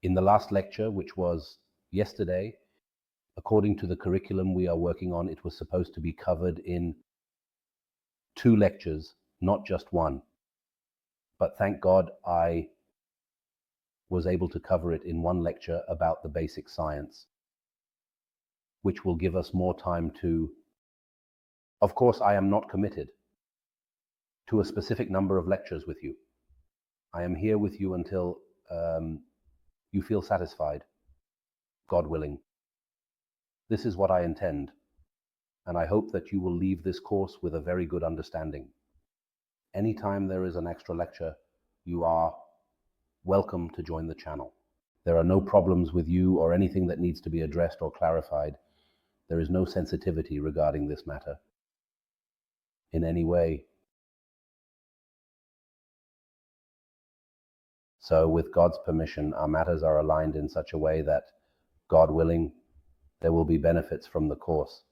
In the last lecture, which was yesterday, according to the curriculum we are working on, it was supposed to be covered in 2 lectures, not just 1. But thank God I was able to cover it in 1 lecture about the basic science, which will give us more time to... Of course, I am not committed to a specific number of lectures with you. I am here with you until you feel satisfied, God willing. This is what I intend, and I hope that you will leave this course with a very good understanding. Anytime there is an extra lecture, you are welcome to join the channel. There are no problems with you or anything that needs to be addressed or clarified. There is no sensitivity regarding this matter in any way. So with God's permission, our matters are aligned in such a way that, God willing, there will be benefits from the course.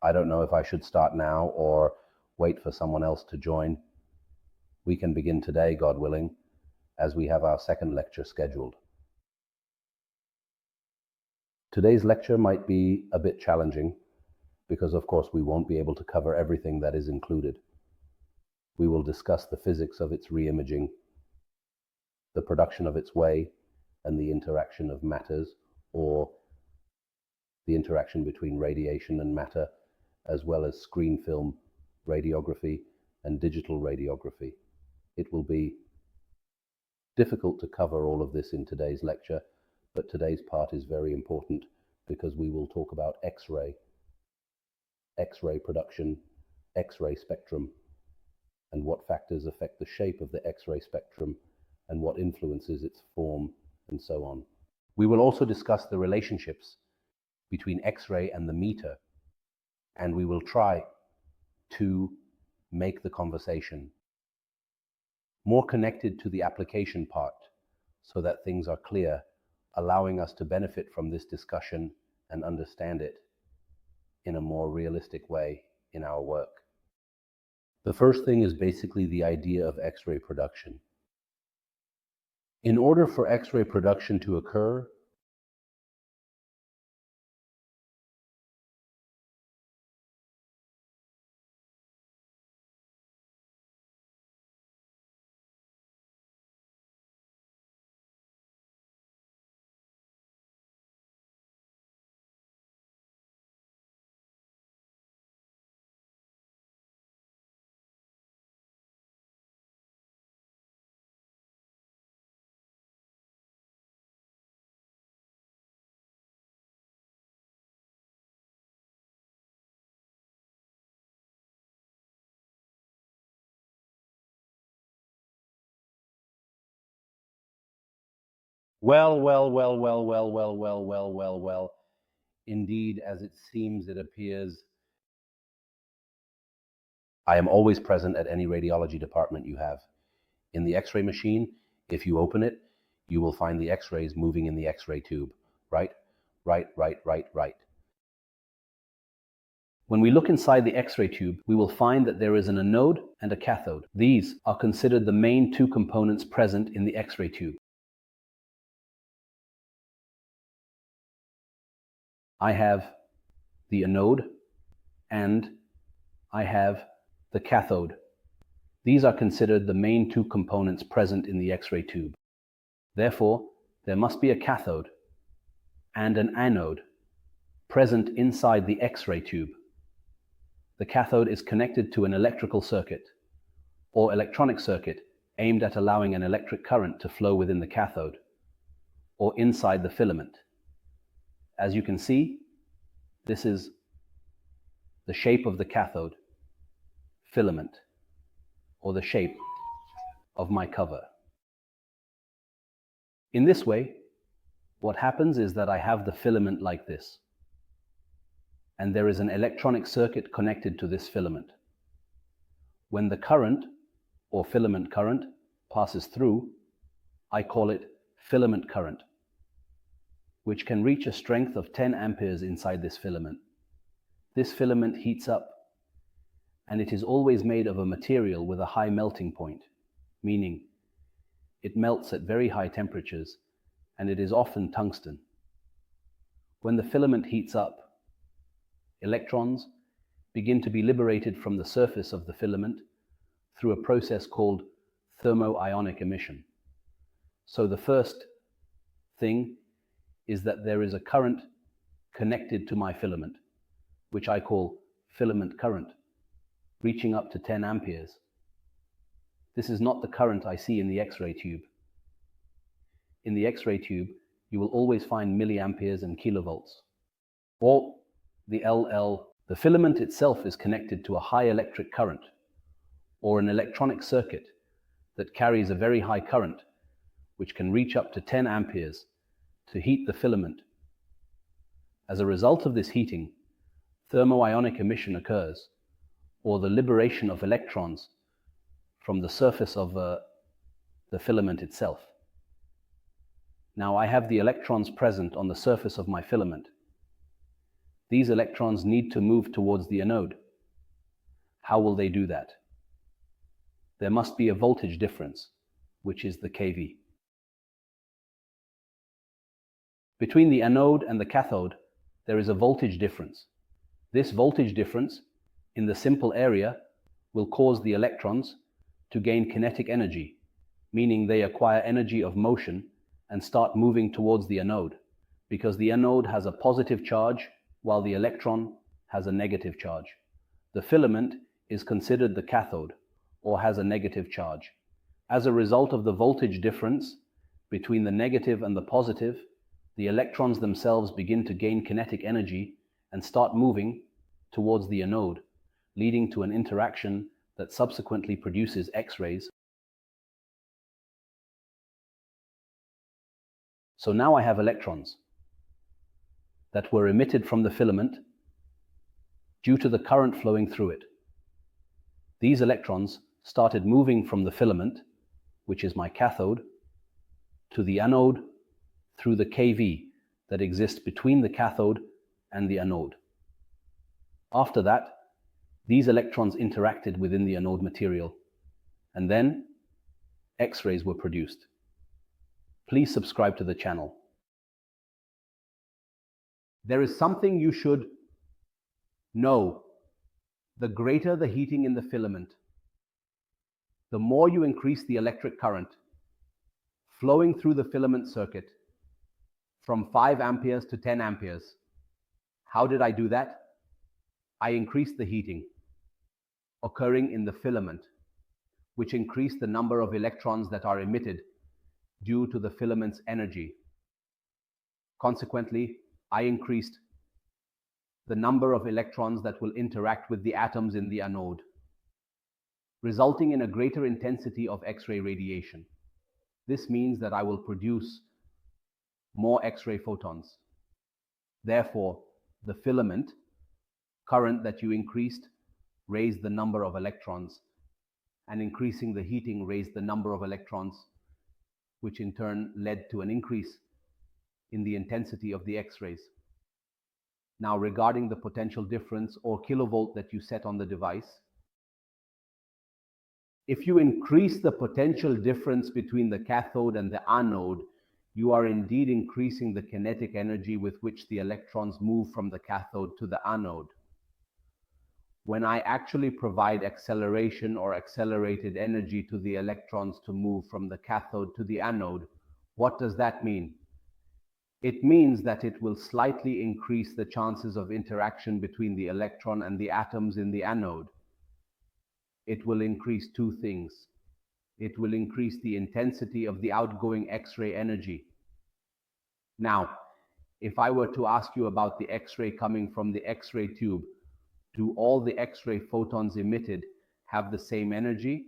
I don't know if I should start now or wait for someone else to join. We can begin today, God willing, as we have our 2nd lecture scheduled. Today's lecture might be a bit challenging because, of course, we won't be able to cover everything that is included. We will discuss the physics of its re-imaging, the production of its way, and the interaction of matters, or the interaction between radiation and matter, as well as screen film radiography and digital radiography. It will be difficult to cover all of this in today's lecture, but today's part is very important because we will talk about X-ray production, X-ray spectrum, and what factors affect the shape of the X-ray spectrum and what influences its form, and so on. We will also discuss the relationships between X-ray and the meter, and we will try to make the conversation more connected to the application part so that things are clear, allowing us to benefit from this discussion and understand it in a more realistic way in our work. The first thing is basically the idea of X-ray production. In order for X-ray production to occur, well. Indeed, as it seems, it appears, I am always present at any radiology department you have. In the X-ray machine, if you open it, you will find the X-rays moving in the X-ray tube. Right. When we look inside the X-ray tube, we will find that there is an anode and a cathode. These are considered the main 2 components present in the X-ray tube. I have the anode and I have the cathode. These are considered the main 2 components present in the X-ray tube. Therefore, there must be a cathode and an anode present inside the X-ray tube. The cathode is connected to an electrical circuit or electronic circuit aimed at allowing an electric current to flow within the cathode or inside the filament. As you can see, this is the shape of the cathode filament, or the shape of my cover. In this way, what happens is that I have the filament like this, and there is an electronic circuit connected to this filament. When the current, or filament current, passes through, I call it filament current, which can reach a strength of 10 amperes inside this filament. This filament heats up, and it is always made of a material with a high melting point, meaning it melts at very high temperatures and it is often tungsten. When the filament heats up, electrons begin to be liberated from the surface of the filament through a process called thermoionic emission. So the first thing is that there is a current connected to my filament, which I call filament current, reaching up to 10 amperes. This is not the current I see in the X-ray tube. In the X-ray tube, you will always find milliamperes and kilovolts, or the LL. The filament itself is connected to a high electric current, or an electronic circuit that carries a very high current, which can reach up to 10 amperes to heat the filament. As a result of this heating, thermoionic emission occurs, or the liberation of electrons from the surface of the filament itself. Now I have the electrons present on the surface of my filament. These electrons need to move towards the anode. How will they do that? There must be a voltage difference, which is the kV. Between the anode and the cathode, there is a voltage difference. This voltage difference in the simple area will cause the electrons to gain kinetic energy, meaning they acquire energy of motion and start moving towards the anode, because the anode has a positive charge while the electron has a negative charge. The filament is considered the cathode, or has a negative charge. As a result of the voltage difference between the negative and the positive, the electrons themselves begin to gain kinetic energy and start moving towards the anode, leading to an interaction that subsequently produces X-rays. So now I have electrons that were emitted from the filament due to the current flowing through it. These electrons started moving from the filament, which is my cathode, to the anode through the kV that exists between the cathode and the anode. After that, these electrons interacted within the anode material, and then X-rays were produced. Please subscribe to the channel. There is something you should know. The greater the heating in the filament, the more you increase the electric current flowing through the filament circuit from 5 amperes to 10 amperes. How did I do that? I increased the heating occurring in the filament, which increased the number of electrons that are emitted due to the filament's energy. Consequently, I increased the number of electrons that will interact with the atoms in the anode, resulting in a greater intensity of X-ray radiation. This means that I will produce more X-ray photons. Therefore, the filament current that you increased raised the number of electrons, and increasing the heating raised the number of electrons, which in turn led to an increase in the intensity of the X-rays. Now, regarding the potential difference or kilovolt that you set on the device, if you increase the potential difference between the cathode and the anode, you are indeed increasing the kinetic energy with which the electrons move from the cathode to the anode. When I actually provide acceleration or accelerated energy to the electrons to move from the cathode to the anode, what does that mean? It means that it will slightly increase the chances of interaction between the electron and the atoms in the anode. It will increase two things. It will increase the intensity of the outgoing X-ray energy. Now, if I were to ask you about the X-ray coming from the X-ray tube, do all the X-ray photons emitted have the same energy,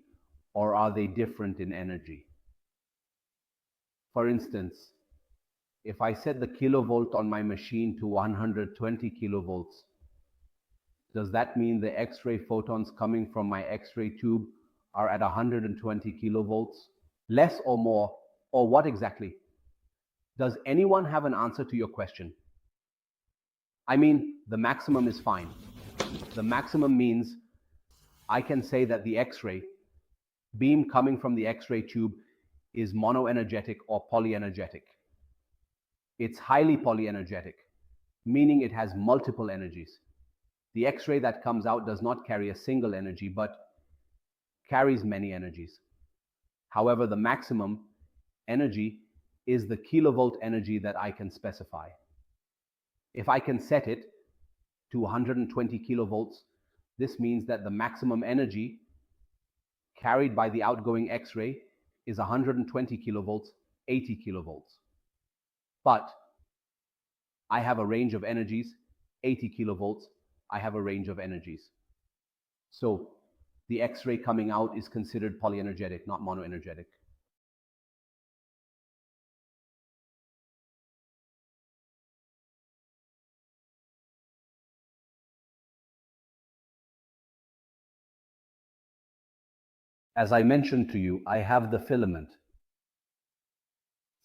or are they different in energy? For instance, if I set the kilovolt on my machine to 120 kilovolts, does that mean the X-ray photons coming from my X-ray tube are at 120 kilovolts? Less or more, or what exactly? Does anyone have an answer to your question? I mean, the maximum is fine. The maximum means I can say that the X-ray beam coming from the X-ray tube is monoenergetic or polyenergetic. It's highly polyenergetic, meaning it has multiple energies. The X-ray that comes out does not carry a single energy, but carries many energies. However, the maximum energy is the kilovolt energy that I can specify. If I can set it to 120 kilovolts, this means that the maximum energy carried by the outgoing X-ray is 120 kilovolts, 80 kilovolts. But I have a range of energies, 80 kilovolts, I have a range of energies. So the X-ray coming out is considered polyenergetic, not monoenergetic. As I mentioned to you, I have the filament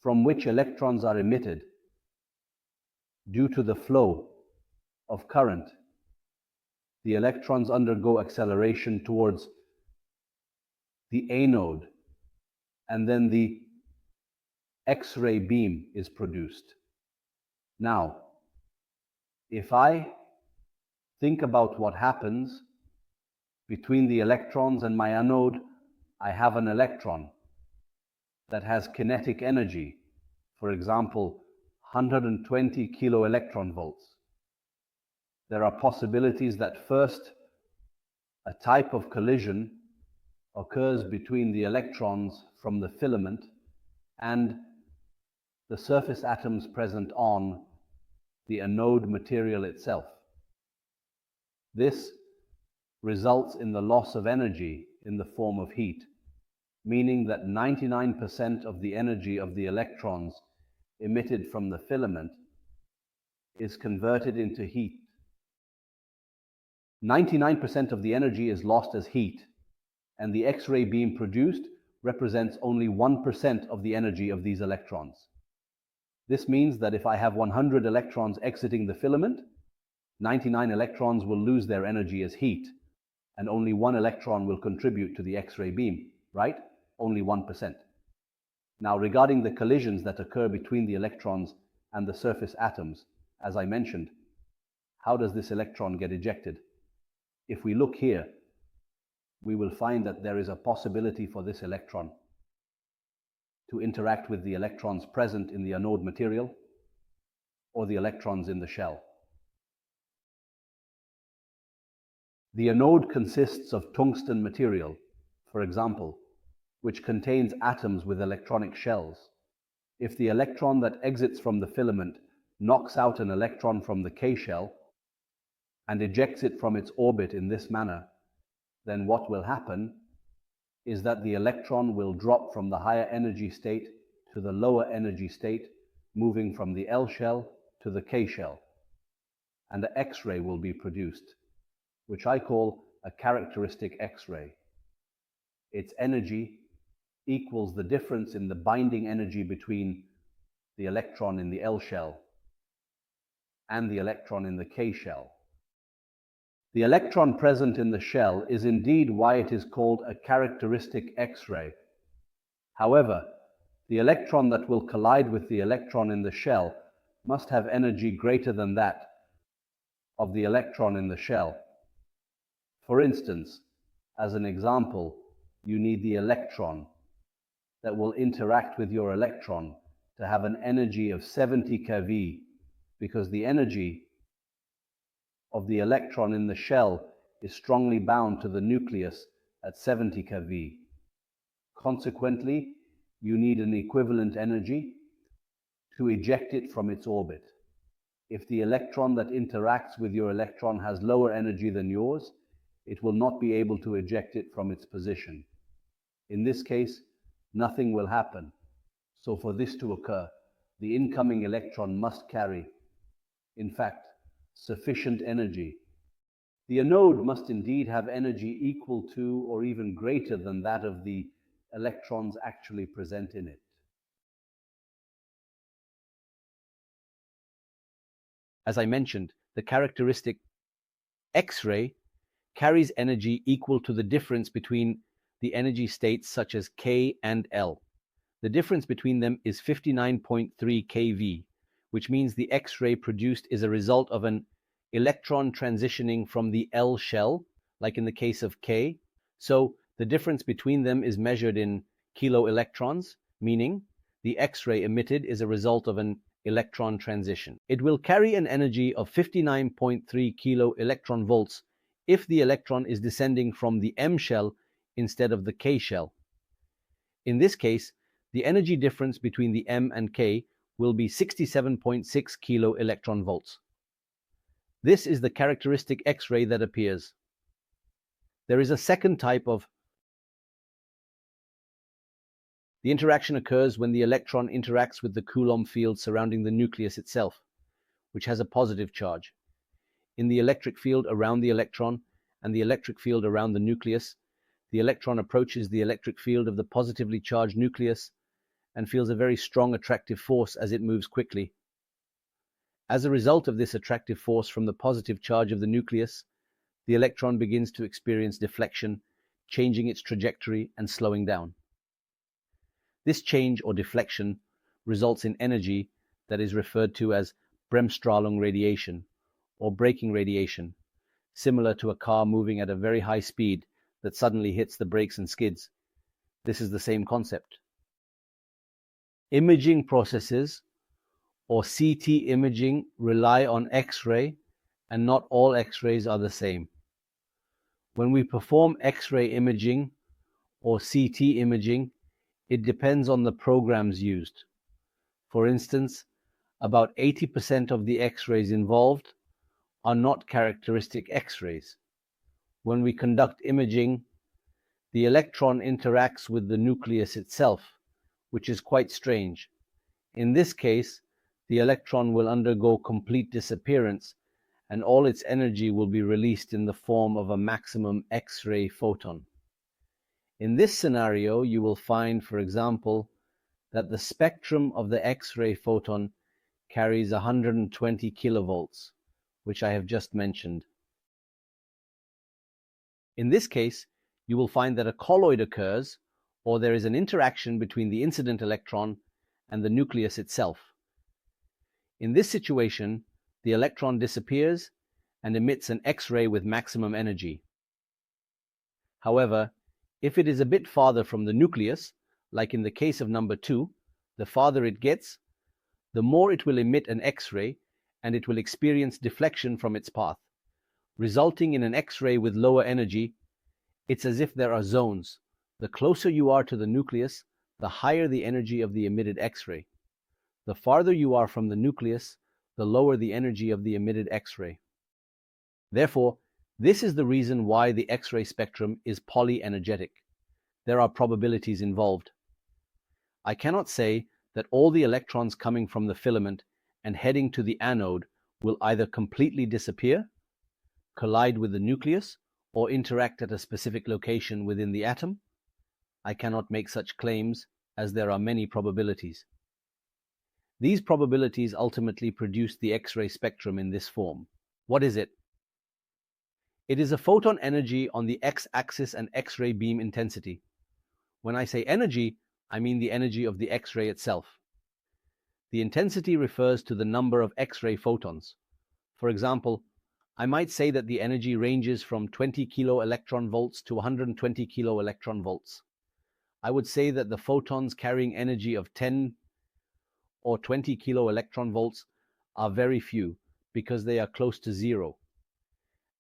from which electrons are emitted due to the flow of current. The electrons undergo acceleration towards the anode, and then the X-ray beam is produced. Now, if I think about what happens between the electrons and my anode, I have an electron that has kinetic energy, for example, 120 kilo electron volts. There are possibilities that first, a type of collision occurs between the electrons from the filament and the surface atoms present on the anode material itself. This results in the loss of energy in the form of heat, meaning that 99% of the energy of the electrons emitted from the filament is converted into heat. 99% of the energy is lost as heat, and the X-ray beam produced represents only 1% of the energy of these electrons. This means that if I have 100 electrons exiting the filament, 99 electrons will lose their energy as heat, and only 1 electron will contribute to the X-ray beam, right? Only 1%. Now, regarding the collisions that occur between the electrons and the surface atoms, as I mentioned, how does this electron get ejected? If we look here, we will find that there is a possibility for this electron to interact with the electrons present in the anode material or the electrons in the shell. The anode consists of tungsten material, for example, which contains atoms with electronic shells. If the electron that exits from the filament knocks out an electron from the K shell and ejects it from its orbit in this manner, then what will happen is that the electron will drop from the higher energy state to the lower energy state, moving from the L shell to the K shell, and an X-ray will be produced, which I call a characteristic X-ray. Its energy equals the difference in the binding energy between the electron in the L shell and the electron in the K shell. The electron present in the shell is indeed why it is called a characteristic X-ray. However, the electron that will collide with the electron in the shell must have energy greater than that of the electron in the shell. For instance, as an example, you need the electron that will interact with your electron to have an energy of 70 keV, because the energy of the electron in the shell is strongly bound to the nucleus at 70 keV. Consequently, you need an equivalent energy to eject it from its orbit. If the electron that interacts with your electron has lower energy than yours, it will not be able to eject it from its position. In this case, nothing will happen. So for this to occur, the incoming electron must carry, in fact, sufficient energy. The anode must indeed have energy equal to or even greater than that of the electrons actually present in it. As I mentioned, the characteristic X-ray carries energy equal to the difference between the energy states such as K and L. The difference between them is 59.3 kV, which means the X-ray produced is a result of an electron transitioning from the L shell, like in the case of K. So the difference between them is measured in kiloelectrons, meaning the X-ray emitted is a result of an electron transition. It will carry an energy of 59.3 kilo electron volts if the electron is descending from the M shell instead of the K shell. In this case, the energy difference between the M and K will be 67.6 kilo electron volts. This is the characteristic X-ray that appears. There is a second type of. The interaction occurs when the electron interacts with the Coulomb field surrounding the nucleus itself, which has a positive charge. In the electric field around the electron and the electric field around the nucleus, the electron approaches the electric field of the positively charged nucleus and feels a very strong attractive force as it moves quickly. As a result of this attractive force from the positive charge of the nucleus, the electron begins to experience deflection, changing its trajectory and slowing down. This change or deflection results in energy that is referred to as Bremsstrahlung radiation or braking radiation, similar to a car moving at a very high speed that suddenly hits the brakes and skids. This is the same concept. Imaging processes or CT imaging rely on X-ray, and not all X-rays are the same. When we perform X-ray imaging or CT imaging, it depends on the programs used. For instance, about 80% of the X-rays involved are not characteristic X-rays. When we conduct imaging, the electron interacts with the nucleus itself, which is quite strange. In this case, the electron will undergo complete disappearance, and all its energy will be released in the form of a maximum X-ray photon. In this scenario, you will find, for example, that the spectrum of the X-ray photon carries 120 kilovolts, which I have just mentioned. In this case, you will find that a colloid occurs, or there is an interaction between the incident electron and the nucleus itself. In this situation, the electron disappears and emits an X-ray with maximum energy. However, if it is a bit farther from the nucleus, like in the case of number 2, the farther it gets, the more it will emit an X-ray, and it will experience deflection from its path, resulting in an X-ray with lower energy. It's as if there are zones. The closer you are to the nucleus, the higher the energy of the emitted X-ray. The farther you are from the nucleus, the lower the energy of the emitted X-ray. Therefore, this is the reason why the X-ray spectrum is polyenergetic. There are probabilities involved. I cannot say that all the electrons coming from the filament and heading to the anode will either completely disappear, collide with the nucleus, or interact at a specific location within the atom. I cannot make such claims, as there are many probabilities. These probabilities ultimately produce the X-ray spectrum in this form. What is it? It is a photon energy on the x-axis and X-ray beam intensity. When I say energy, I mean the energy of the X-ray itself. The intensity refers to the number of X-ray photons. For example, I might say that the energy ranges from 20 kilo electron volts to 120 kilo electron volts. I would say that the photons carrying energy of 10 or 20 kilo electron volts are very few because they are close to zero.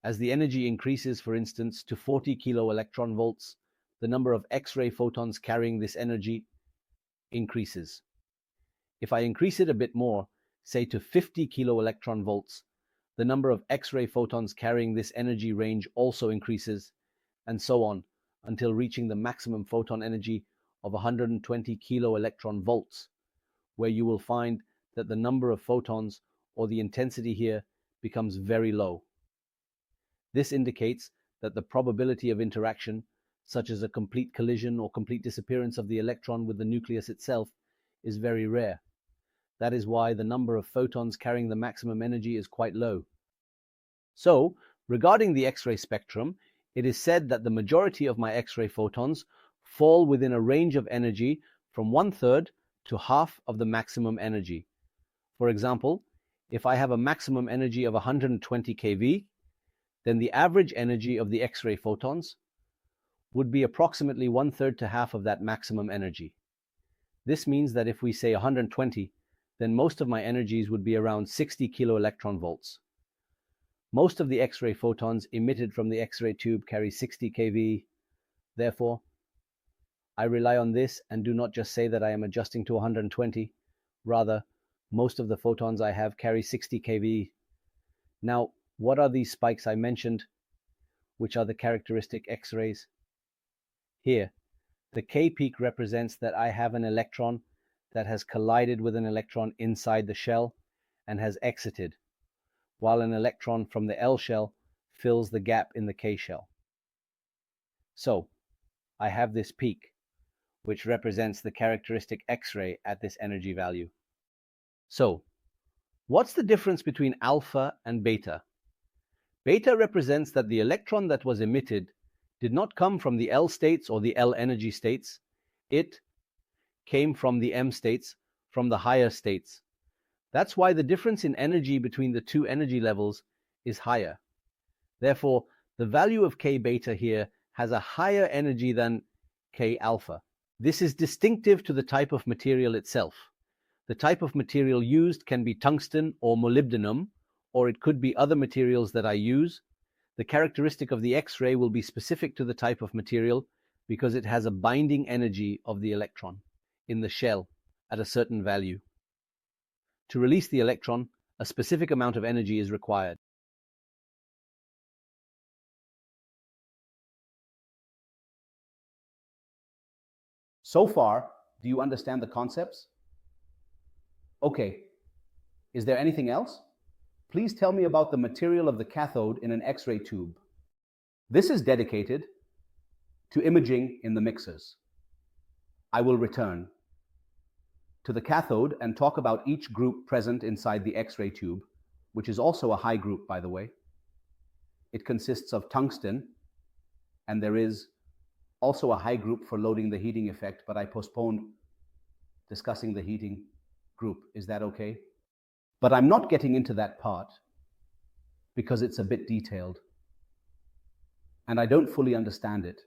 As the energy increases, for instance, to 40 kilo electron volts, the number of X-ray photons carrying this energy increases. If I increase it a bit more, say to 50 kilo electron volts, the number of X-ray photons carrying this energy range also increases, and so on, until reaching the maximum photon energy of 120 kilo electron volts, where you will find that the number of photons, or the intensity here, becomes very low. This indicates that the probability of interaction, such as a complete collision or complete disappearance of the electron with the nucleus itself, is very rare. That is why the number of photons carrying the maximum energy is quite low. So, regarding the X-ray spectrum, it is said that the majority of my X-ray photons fall within a range of energy from 1/3 to half of the maximum energy. For example, if I have a maximum energy of 120 kV, then the average energy of the X-ray photons would be approximately 1/3 to half of that maximum energy. This means that if we say 120, then most of my energies would be around 60 kiloelectron volts. Most of the X-ray photons emitted from the X-ray tube carry 60 kV. Therefore, I rely on this and do not just say that I am adjusting to 120. Rather, most of the photons I have carry 60 kV. Now, what are these spikes I mentioned, which are the characteristic X-rays? Here, the K peak represents that I have an electron that has collided with an electron inside the shell and has exited, while an electron from the L shell fills the gap in the K shell. So, I have this peak, which represents the characteristic X-ray at this energy value. So, what's the difference between alpha and beta? Beta represents that the electron that was emitted did not come from the L states or the L energy states. It came from the M states, from the higher states. That's why the difference in energy between the two energy levels is higher. Therefore, the value of K beta here has a higher energy than K alpha. This is distinctive to the type of material itself. The type of material used can be tungsten or molybdenum, or it could be other materials that I use. The characteristic of the X-ray will be specific to the type of material because it has a binding energy of the electron in the shell at a certain value. To release the electron, a specific amount of energy is required. So far, do you understand the concepts? Okay. Is there anything else? Please tell me about the material of the cathode in an X-ray tube. This is dedicated to imaging in the mixers. I will return to the cathode and talk about each group present inside the X-ray tube, which is also a high group, by the way. It consists of tungsten, and there is also a high group for loading the heating effect, but I postponed discussing the heating group. Is that okay? But I'm not getting into that part because it's a bit detailed and I don't fully understand it.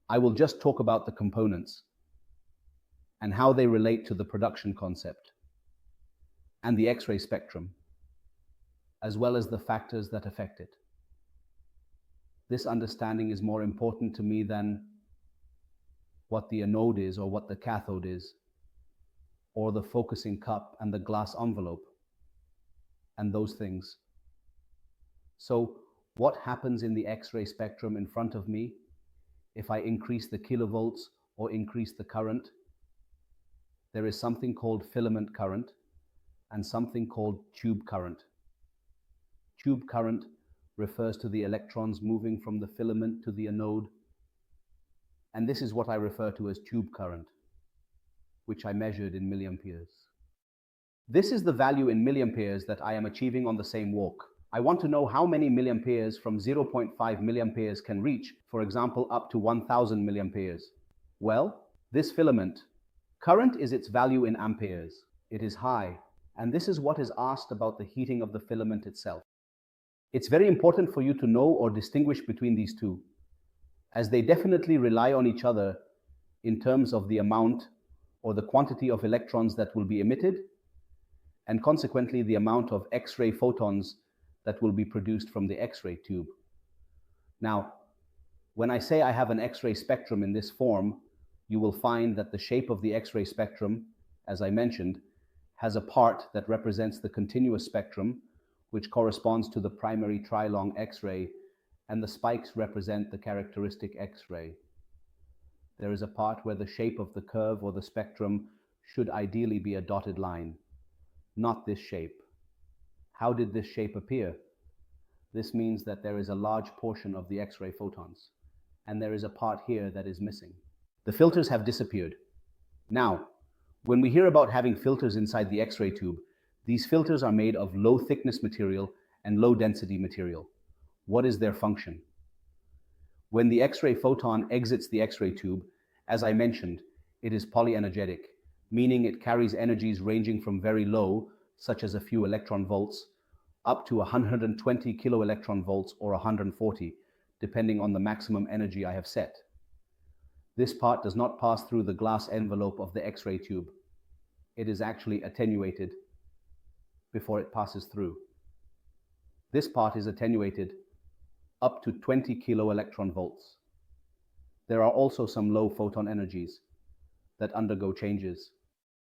I will just talk about the components and how they relate to the production concept and the X-ray spectrum, as well as the factors that affect it. This understanding is more important to me than what the anode is or what the cathode is, or the focusing cup and the glass envelope, and those things. So, what happens in the X-ray spectrum in front of me if I increase the kilovolts or increase the current? There is something called filament current and something called tube current. Tube current refers to the electrons moving from the filament to the anode, and this is what I refer to as tube current, which I measured in milliamperes. This is the value in milliamperes that I am achieving on the same walk. I want to know how many milliamperes from 0.5 milliamperes can reach, for example, up to 1000 milliamperes. Well, this filament current is its value in amperes. It is high, and this is what is asked about the heating of the filament itself. It's very important for you to know or distinguish between these two, as they definitely rely on each other in terms of the amount or the quantity of electrons that will be emitted, and consequently the amount of X-ray photons that will be produced from the X-ray tube. Now, when I say I have an X-ray spectrum in this form, you will find that the shape of the X-ray spectrum, as I mentioned, has a part that represents the continuous spectrum, which corresponds to the primary trilong X-ray, and the spikes represent the characteristic X-ray. There is a part where the shape of the curve or the spectrum should ideally be a dotted line, not this shape. How did this shape appear? This means that there is a large portion of the X-ray photons, and there is a part here that is missing. The filters have disappeared. Now, when we hear about having filters inside the X-ray tube, these filters are made of low thickness material and low density material. What is their function? When the X-ray photon exits the X-ray tube, as I mentioned, it is polyenergetic, meaning it carries energies ranging from very low, such as a few electron volts, up to 120 kiloelectron volts or 140, depending on the maximum energy I have set. This part does not pass through the glass envelope of the X-ray tube. It is actually attenuated before it passes through. This part is attenuated up to 20 kiloelectron volts. There are also some low photon energies that undergo changes.